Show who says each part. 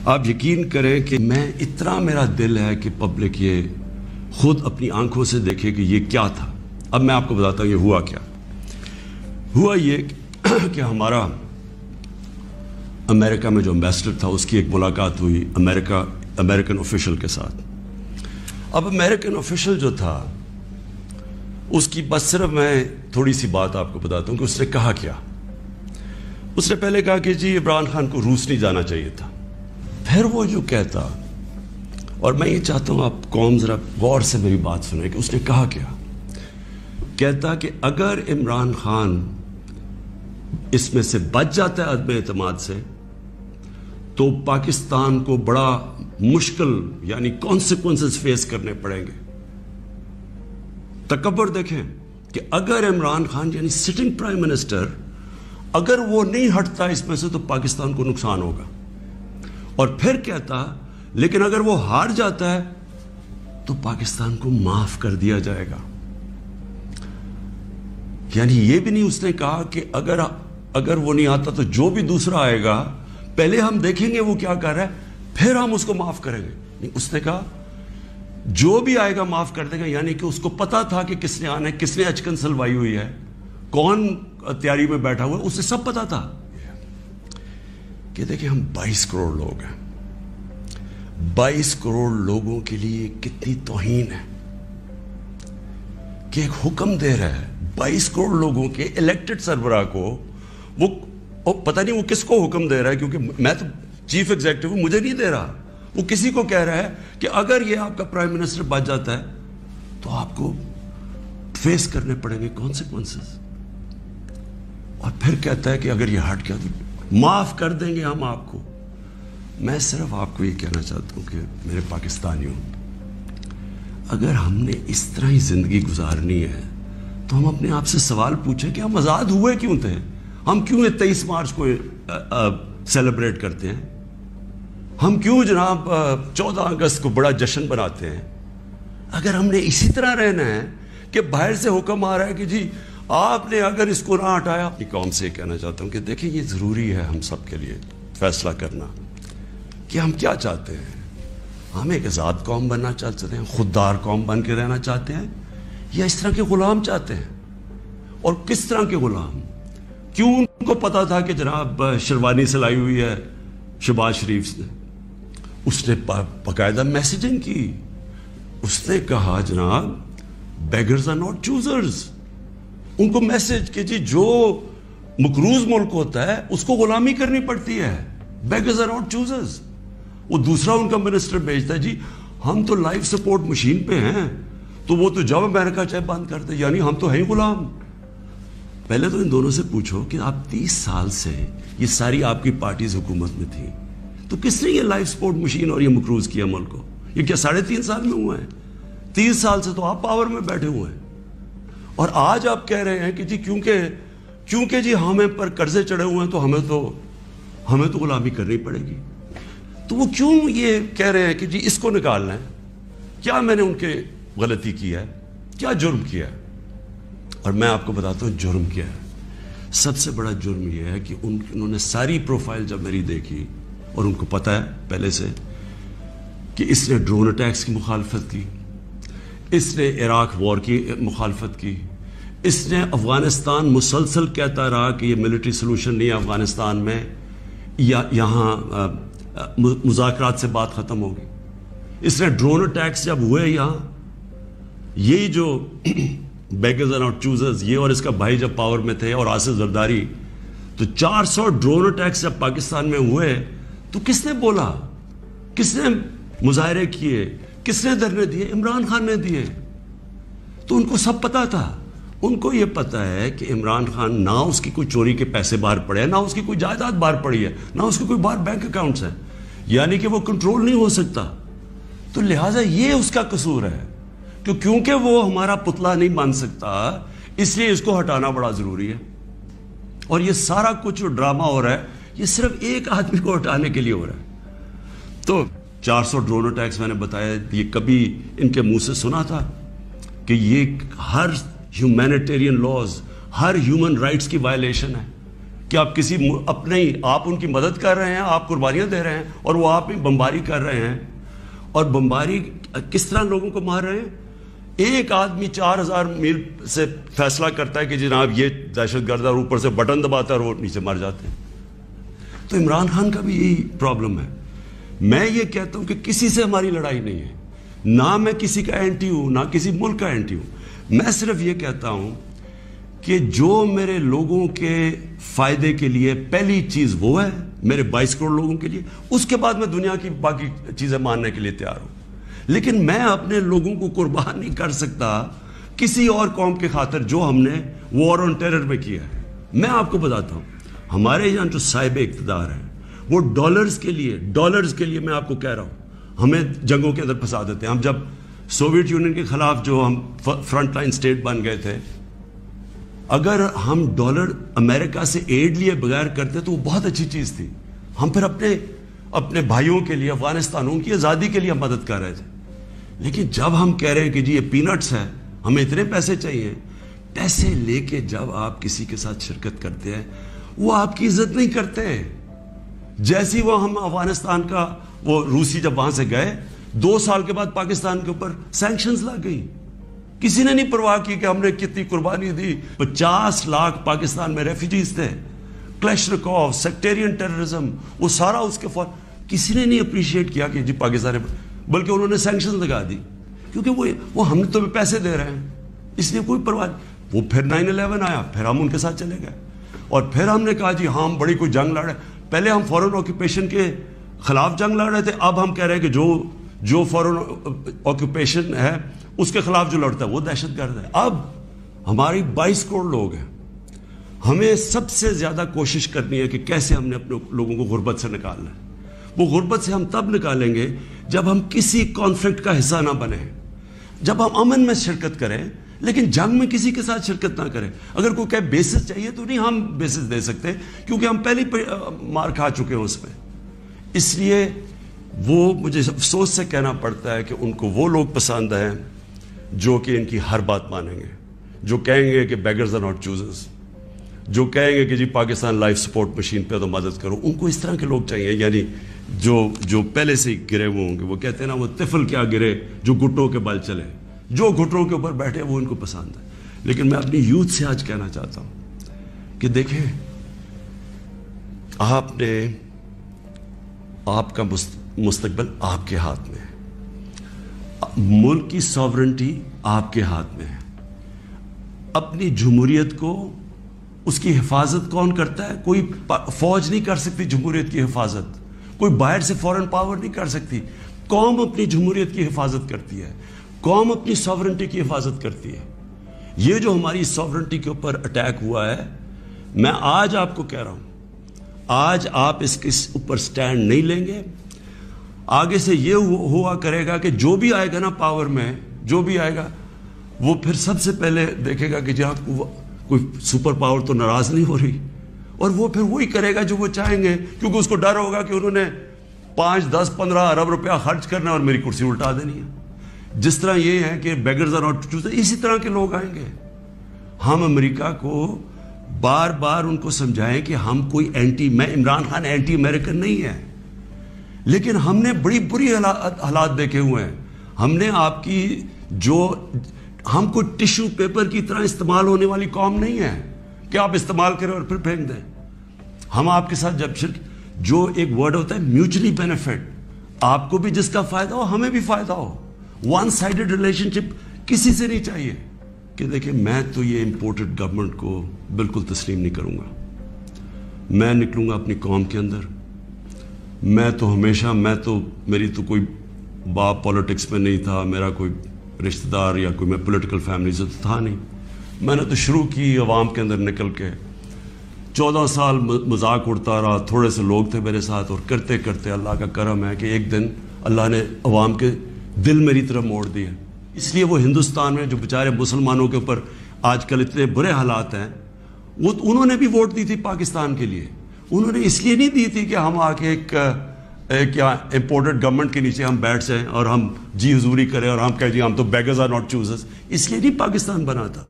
Speaker 1: آپ یقین کریں کہ میں اتنا میرا دل ہے کہ پبلک یہ خود اپنی آنکھوں سے دیکھے کہ یہ کیا تھا. اب میں آپ کو بتاتا ہوں یہ ہوا کیا. ہوا یہ کہ ہمارا امریکہ میں جو امبیسڈر تھا اس کی ایک ملاقات ہوئی امریکن آفیشل کے ساتھ. اب امریکن آفیشل جو تھا اس کی بس صرف میں تھوڑی سی بات آپ کو بتاتا ہوں کہ اس نے کہا کیا. اس نے پہلے کہا کہ جی عمران خان کو روس نہیں جانا چاہیے تھا. پھر وہ جو کہتا، اور میں یہ چاہتا ہوں آپ قوم ذرا غور سے میری بات سنیں کہ اس نے کہا کیا. کہتا کہ اگر عمران خان اس میں سے بچ جاتا ہے عدم اعتماد سے تو پاکستان کو بڑا مشکل یعنی کانسیکوینسز فیس کرنے پڑیں گے. تکبر دیکھیں کہ اگر عمران خان یعنی سٹنگ پرائم منسٹر اگر وہ نہیں ہٹتا اس میں سے تو پاکستان کو نقصان ہوگا. اور پھر کہتا لیکن اگر وہ ہار جاتا ہے تو پاکستان کو معاف کر دیا جائے گا. یعنی یہ بھی نہیں اس نے کہا کہ اگر وہ نہیں آتا تو جو بھی دوسرا آئے گا پہلے ہم دیکھیں گے وہ کیا کر رہا ہے پھر ہم اس کو معاف کریں گے. نہیں، اس نے کہا جو بھی آئے گا معاف کر دے گا. یعنی کہ اس کو پتا تھا کہ کس نے آنا ہے، کس نے اچکن سلوائی ہوئی ہے، کون تیاری میں بیٹھا ہوا ہے، اسے سب پتا تھا. کہ دیکھیں ہم 22 کروڑ لوگ ہیں. 22 کروڑ لوگوں کے لیے کتنی توہین ہے کہ ایک حکم دے رہا ہے 22 کروڑ لوگوں کے الیکٹڈ سربراہ کو. وہ پتہ نہیں وہ کس کو حکم دے رہا ہے، کیونکہ میں تو چیف ایگزیکٹو ہوں، مجھے نہیں دے رہا. وہ کسی کو کہہ رہا ہے کہ اگر یہ آپ کا پرائم منسٹر بچ جاتا ہے تو آپ کو فیس کرنے پڑیں گے کانسیکوینسز. اور پھر کہتا ہے کہ اگر یہ ہٹ گیا تو معاف کر دیں گے ہم آپ کو. میں صرف آپ کو یہ کہنا چاہتا ہوں کہ میرے پاکستانیوں، اگر ہم نے اس طرح ہی زندگی گزارنی ہے تو ہم اپنے آپ سے سوال پوچھیں کہ ہم آزاد ہوئے کیوں تھے. ہم کیوں 23 مارچ کو سیلیبریٹ کرتے ہیں؟ ہم کیوں جناب 14 اگست کو بڑا جشن بناتے ہیں؟ اگر ہم نے اسی طرح رہنا ہے کہ باہر سے حکم آ رہا ہے کہ جی آپ نے اگر اس کو نہ ہٹایا. اپنی قوم سے یہ کہنا چاہتا ہوں کہ دیکھیں یہ ضروری ہے ہم سب کے لیے فیصلہ کرنا کہ ہم کیا چاہتے ہیں. ہم ایک آزاد قوم بننا چاہتے ہیں، خوددار قوم بن کے رہنا چاہتے ہیں، یا اس طرح کے غلام چاہتے ہیں؟ اور کس طرح کے غلام؟ کیوں ان کو پتا تھا کہ جناب شیروانی سلائی ہوئی ہے شہباز شریف نے؟ اس نے باقاعدہ میسیجنگ کی. اس نے کہا جناب بیگرز آر ناٹ چوزرز. ان کو میسج کہ جی جو مقروض ملک ہوتا ہے اس کو غلامی کرنی پڑتی ہے. Beggars are not choosers. وہ دوسرا ان کا منسٹر بھیجتا ہے جی ہم تو لائف سپورٹ مشین پہ ہیں، تو وہ تو جب امریکہ چاہے بند کرتے، یعنی ہم تو ہیں غلام. پہلے تو ان دونوں سے پوچھو کہ آپ 30 سال سے یہ ساری آپ کی پارٹیز حکومت میں تھی تو کس نے یہ لائف سپورٹ مشین اور یہ مقروض کیا ملک کو؟ یہ کیا 3.5 سال میں ہوا ہے؟ 30 سال سے تو آپ پاور میں بیٹھے ہوئے ہیں. اور آج آپ کہہ رہے ہیں کہ جی کیونکہ جی ہمیں پر قرضے چڑھے ہوئے ہیں تو ہمیں تو غلامی کرنی پڑے گی. تو وہ کیوں یہ کہہ رہے ہیں کہ جی اس کو نکالنا ہے؟ کیا میں نے ان کے غلطی کی ہے؟ کیا جرم کیا ہے؟ اور میں آپ کو بتاتا ہوں جرم کیا ہے. سب سے بڑا جرم یہ ہے کہ انہوں نے ساری پروفائل جب میری دیکھی، اور ان کو پتہ ہے پہلے سے کہ اس نے ڈرون اٹیکس کی مخالفت کی، اس نے عراق وار کی مخالفت کی، اس نے افغانستان مسلسل کہتا رہا کہ یہ ملٹری سلوشن نہیں ہے افغانستان میں، یا یہاں مذاکرات سے بات ختم ہوگی. اس نے ڈرون اٹیکس جب ہوئے یہاں، یہی جو بیگرز آر ناٹ چوزرز یہ اور اس کا بھائی جب پاور میں تھے اور آصف زرداری، تو 400 ڈرون اٹیکس جب پاکستان میں ہوئے تو کس نے بولا؟ کس نے مظاہرے کیے؟ کس نے دھرنے دیے؟ عمران خان نے دیے. تو ان کو سب پتا تھا. ان کو یہ پتا ہے کہ عمران خان نہ اس کی کوئی چوری کے پیسے باہر پڑے ہیں، نہ اس کی کوئی جائیداد باہر پڑی ہے، نہ اس کے کوئی باہر بینک اکاؤنٹس ہیں، یعنی کہ وہ کنٹرول نہیں ہو سکتا. تو لہٰذا یہ اس کا قصور ہے کہ کیونکہ وہ ہمارا پتلا نہیں بن سکتا اس لیے اس کو ہٹانا بڑا ضروری ہے. اور یہ سارا کچھ جو ڈرامہ ہو رہا ہے یہ صرف ایک آدمی کو ہٹانے کے لیے ہو رہا ہے. تو 400 ڈرون اٹیکس میں نے بتایا، یہ کبھی ان کے منہ سے سنا تھا کہ یہ ہر ہیومینیٹیرین لاز، ہر ہیومن رائٹس کی وائلیشن ہے کہ آپ کسی اپنے ہی آپ ان کی مدد کر رہے ہیں, آپ قربانیاں دے رہے ہیں, اور وہ آپ ہی بمباری کر رہے ہیں. اور بمباری کس طرح لوگوں کو مار رہے ہیں؟ ایک آدمی 4000 میل سے فیصلہ کرتا ہے کہ جناب یہ دہشت گرد ہے, اور اوپر سے بٹن دباتا ہے اور وہ نیچے مر جاتے ہیں. تو عمران خان کا بھی یہی پرابلم ہے. میں یہ کہتا ہوں کہ کسی سے ہماری لڑائی نہیں ہے, نہ میں کسی کا اینٹی ہوں نہ کسی ملک کا اینٹی ہوں. میں صرف یہ کہتا ہوں کہ جو میرے لوگوں کے فائدے کے لیے پہلی چیز وہ ہے, میرے 22 کروڑ لوگوں کے لیے, اس کے بعد میں دنیا کی باقی چیزیں ماننے کے لیے تیار ہوں. لیکن میں اپنے لوگوں کو قربان نہیں کر سکتا کسی اور قوم کے خاطر جو ہم نے وار آن ٹیرر میں کیا ہے. میں آپ کو بتاتا ہوں, ہمارے یہاں جو صاحب اقتدار ہیں وہ ڈالرز کے لیے میں آپ کو کہہ رہا ہوں ہمیں جنگوں کے اندر پھنسا دیتے ہیں. ہم جب سوویت یونین کے خلاف جو ہم فرنٹ لائن سٹیٹ بن گئے تھے, اگر ہم ڈالر امریکہ سے ایڈ لیے بغیر کرتے تو وہ بہت اچھی چیز تھی. ہم پھر اپنے بھائیوں کے لیے, افغانستان, ان کی آزادی کے لیے مدد کر رہے تھے. لیکن جب ہم کہہ رہے ہیں کہ جی یہ پینٹس ہے, ہمیں اتنے پیسے چاہیے, پیسے لے کے جب آپ کسی کے ساتھ شرکت کرتے ہیں وہ آپ کی عزت نہیں کرتے. جیسی وہ ہم افغانستان کا وہ روسی جب وہاں سے گئے 2 سال کے بعد پاکستان کے اوپر سینکشنز لگ گئی. کسی نے نہیں پرواہ کی کہ ہم نے کتنی قربانی دی. 50 لاکھ پاکستان میں ریفیوجیز تھے, کلیشنکوف, سیکٹیرین ٹیررزم, وہ سارا اس کے فور کسی نے نہیں اپریشیٹ کیا کہ جی پاکستان, بلکہ انہوں نے سینکشنز لگا دی کیونکہ وہ ہم تو پیسے دے رہے ہیں, اس لیے کوئی پرواہ نہیں. وہ پھر 9/11 آیا, پھر ہم ان کے ساتھ چلے گئے, اور پھر ہم نے کہا جی ہاں ہم بڑی کوئی جنگ لڑ رہے ہیں. پہلے ہم فورن آکوپیشن کے خلاف جنگ لڑ رہے تھے, اب ہم کہہ رہے ہیں کہ جو فورن آکوپیشن ہے اس کے خلاف جو لڑتا ہے وہ دہشت گرد ہے. اب ہماری 22 کروڑ لوگ ہیں, ہمیں سب سے زیادہ کوشش کرنی ہے کہ کیسے ہم نے اپنے لوگوں کو غربت سے نکالنا ہے. وہ غربت سے ہم تب نکالیں گے جب ہم کسی کانفلکٹ کا حصہ نہ بنیں, جب ہم امن میں شرکت کریں, لیکن جنگ میں کسی کے ساتھ شرکت نہ کریں. اگر کوئی کہے بیسس چاہیے تو نہیں, ہم بیسس دے سکتے کیونکہ ہم پہلے مار کھا چکے ہیں اس میں. اس لیے وہ مجھے افسوس سے کہنا پڑتا ہے کہ ان کو وہ لوگ پسند ہیں جو کہ ان کی ہر بات مانیں گے, جو کہیں گے کہ بیگرز آر ناٹ چوزرز, جو کہیں گے کہ جی پاکستان لائف سپورٹ مشین پہ تو مدد کرو. ان کو اس طرح کے لوگ چاہیے, یعنی جو پہلے سے ہی گرے ہوئے ہوں گے. وہ کہتے ہیں نا وہ طفل کیا گرے جو گھٹنوں کے بل چلے, جو گھٹنوں کے اوپر بیٹھے وہ ان کو پسند ہے. لیکن میں اپنی یوتھ سے آج کہنا چاہتا ہوں کہ دیکھیں, آپ کا مستقبل آپ کے ہاتھ میں ہے, ملک کی ساورنٹی آپ کے ہاتھ میں ہے. اپنی جمہوریت کو, اس کی حفاظت کون کرتا ہے؟ کوئی فوج نہیں کر سکتی جمہوریت کی حفاظت, کوئی باہر سے فورن پاور نہیں کر سکتی. قوم اپنی جمہوریت کی حفاظت کرتی ہے, قوم اپنی ساورنٹی کی حفاظت کرتی ہے. یہ جو ہماری ساورنٹی کے اوپر اٹیک ہوا ہے, میں آج آپ کو کہہ رہا ہوں, آج آپ اس کے اوپر سٹینڈ نہیں لیں گے, آگے سے یہ ہوا کرے گا کہ جو بھی آئے گا نا پاور میں, جو بھی آئے گا وہ پھر سب سے پہلے دیکھے گا کہ جہاں کوئی سپر پاور تو ناراض نہیں ہو رہی, اور وہ پھر وہی کرے گا جو وہ چاہیں گے, کیونکہ اس کو ڈر ہوگا کہ انہوں نے 5, 10, 15 ارب روپیہ خرچ کرنا اور میری کرسی الٹا دینی ہے. جس طرح یہ ہے کہ بیگرز آر ناٹ چوزرز, اسی طرح کے لوگ آئیں گے. ہم امریکہ کو بار بار ان کو سمجھائیں کہ ہم کوئی میں عمران خان اینٹی امریکن نہیں ہے, لیکن ہم نے بڑی بری حالات دیکھے ہوئے ہیں. ہم نے آپ کی ہم کوئی ٹیشو پیپر کی طرح استعمال ہونے والی قوم نہیں ہے کہ آپ استعمال کریں اور پھر پھینک دیں. ہم آپ کے ساتھ جو ایک ورڈ ہوتا ہے میوچلی بینیفٹ, آپ کو بھی جس کا فائدہ ہو ہمیں بھی فائدہ ہو. ون سائیڈڈ ریلیشن شپ کسی سے نہیں چاہیے. کہ دیکھیں, میں تو یہ امپورٹڈ گورنمنٹ کو بالکل تسلیم نہیں کروں گا. میں نکلوں گا اپنی قوم کے اندر. میں تو ہمیشہ میری تو کوئی باپ پولیٹکس میں نہیں تھا, میرا کوئی رشتہ دار یا کوئی میں پولیٹیکل فیملی سے تھا نہیں. میں نے تو شروع کی عوام کے اندر نکل کے, 14 سال مذاق اڑتا رہا, تھوڑے سے لوگ تھے میرے ساتھ, اور کرتے کرتے اللہ کا کرم ہے کہ ایک دن اللہ نے عوام کے دل میری طرف موڑ دیے. اس لیے وہ ہندوستان میں جو بیچارے مسلمانوں کے اوپر آج کل اتنے برے حالات ہیں, وہ انہوں نے بھی ووٹ دی تھی پاکستان کے لیے. انہوں نے اس لیے نہیں دی تھی کہ ہم آ کے ایک امپورٹڈ گورنمنٹ کے نیچے ہم بیٹھ جائیں اور ہم جی حضوری کریں اور ہم کہیں جی ہم تو بیگرز آر ناٹ چوزرز. اس لیے نہیں پاکستان بنا تھا.